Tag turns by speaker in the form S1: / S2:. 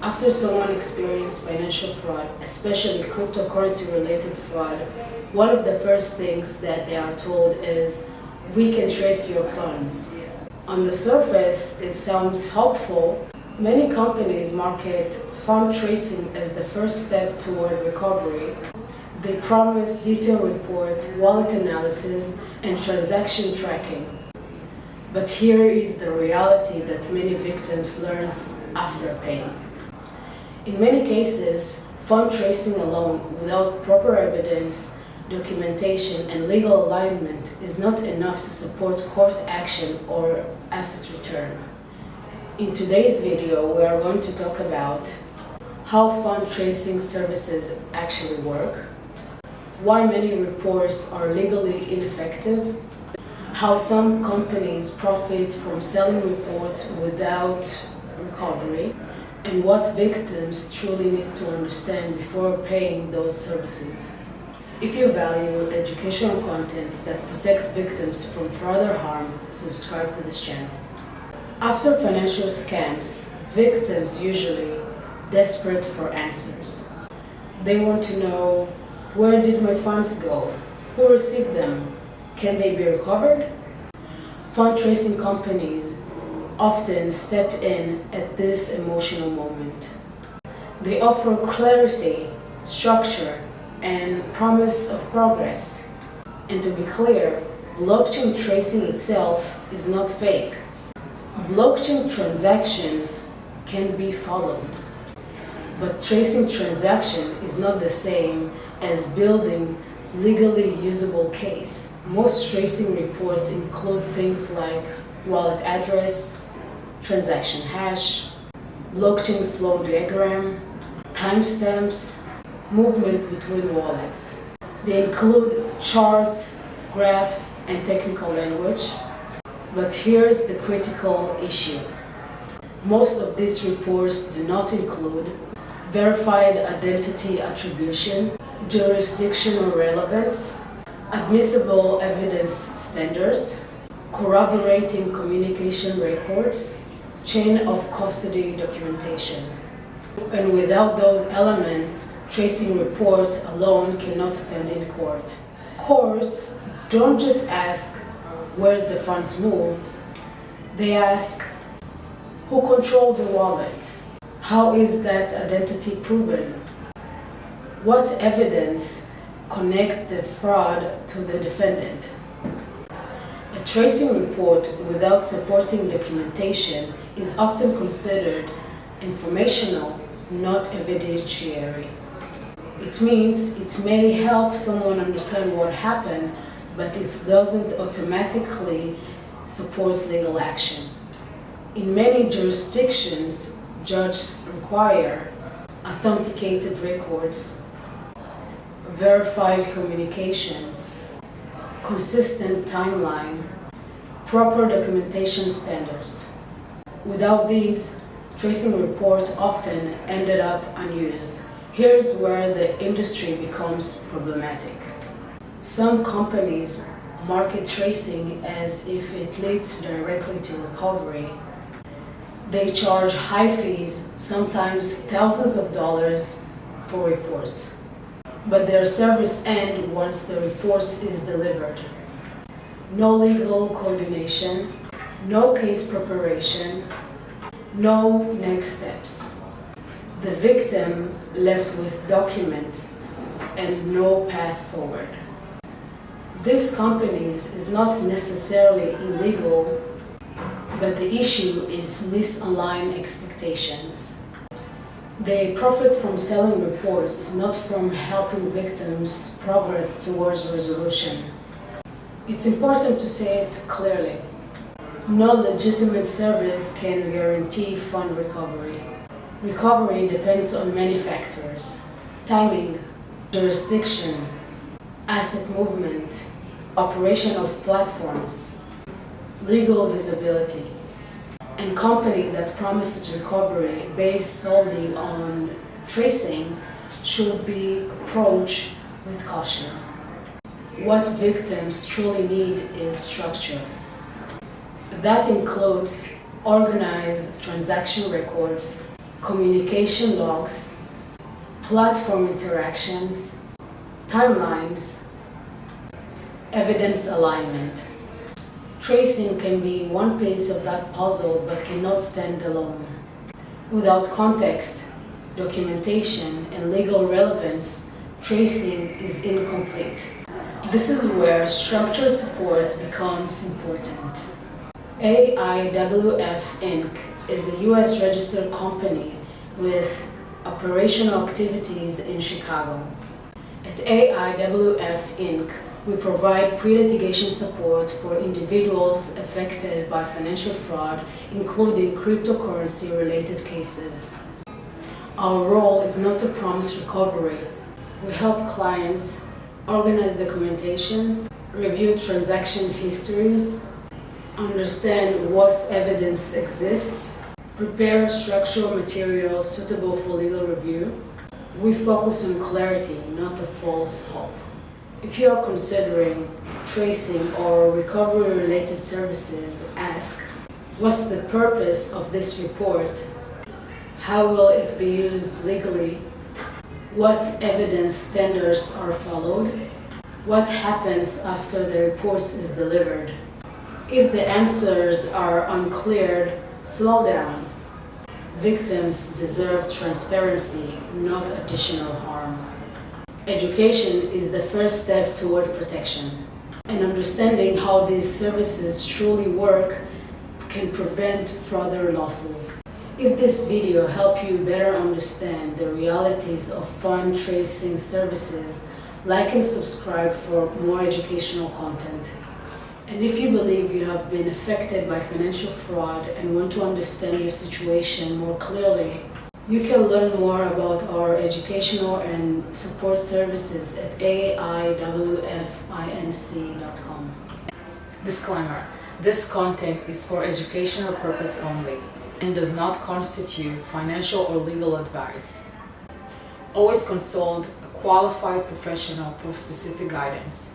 S1: After someone experiences financial fraud, especially cryptocurrency-related fraud, one of the first things that they are told is, "We can trace your funds." On the surface, it sounds helpful. Many companies market fund tracing as the first step toward recovery. They promise detailed reports, wallet analysis, and transaction tracking. But here is the reality that many victims learn after paying. In many cases, fund tracing alone, without proper evidence, documentation, and legal alignment, is not enough to support court action or asset return. In today's video, we are going to talk about how fund tracing services actually work, why many reports are legally ineffective, how some companies profit from selling reports without recovery, and what victims truly need to understand before paying those services. If you value educational content that protect victims from further harm, subscribe to this channel. After financial scams, victims usually desperate for answers. They want to know, where did my funds go? Who received them? Can they be recovered? Fund tracing companies often step in at this emotional moment. They offer clarity, structure, and promise of progress. And to be clear, blockchain tracing itself is not fake. Blockchain transactions can be followed. But tracing transaction is not the same as building legally usable case. Most tracing reports include things like wallet address, transaction hash, blockchain flow diagram, timestamps, movement between wallets. They include charts, graphs, and technical language. But here's the critical issue. Most of these reports do not include verified identity attribution, jurisdictional relevance, admissible evidence standards, corroborating communication records, chain of custody documentation. And without those elements, tracing reports alone cannot stand in court. Courts don't just ask, where's the funds moved? They ask, who controlled the wallet? How is that identity proven? What evidence connect the fraud to the defendant? A tracing report without supporting documentation is often considered informational, not evidentiary. It means it may help someone understand what happened, but it doesn't automatically support legal action. In many jurisdictions, judges require authenticated records, verified communications, consistent timeline, proper documentation standards. Without these, tracing reports often ended up unused. Here's where the industry becomes problematic. Some companies market tracing as if it leads directly to recovery. They charge high fees, sometimes thousands of dollars, for reports. But their service ends once the report is delivered. No legal coordination, no case preparation, no next steps. The victim left with document and no path forward. These companies is not necessarily illegal, but the issue is misaligned expectations. They profit from selling reports, not from helping victims progress towards resolution. It's important to say it clearly. No legitimate service can guarantee fund recovery. Recovery depends on many factors: timing, jurisdiction, asset movement, operation of platforms, legal visibility. And company that promises recovery based solely on tracing should be approached with caution. What victims truly need is structure. That includes organized transaction records, communication logs, platform interactions, timelines, evidence alignment. Tracing can be one piece of that puzzle but cannot stand alone. Without context, documentation, and legal relevance, tracing is incomplete. This is where structured support becomes important. AIWF Inc. is a US registered company with operational activities in Chicago. At AIWF Inc., we provide pre-litigation support for individuals affected by financial fraud, including cryptocurrency-related cases. Our role is not to promise recovery. We help clients organize documentation, review transaction histories, understand what evidence exists, prepare structural materials suitable for legal review. We focus on clarity, not a false hope. If you are considering tracing or recovery-related services, ask, what's the purpose of this report? How will it be used legally? What evidence standards are followed? What happens after the report is delivered? If the answers are unclear, slow down. Victims deserve transparency, not additional harm. Education is the first step toward protection, and understanding how these services truly work can prevent further losses. If this video helped you better understand the realities of fund tracing services, like and subscribe for more educational content. And if you believe you have been affected by financial fraud and want to understand your situation more clearly, you can learn more about our educational and support services at aiwfinc.com. Disclaimer: this content is for educational purpose only and does not constitute financial or legal advice. Always consult a qualified professional for specific guidance.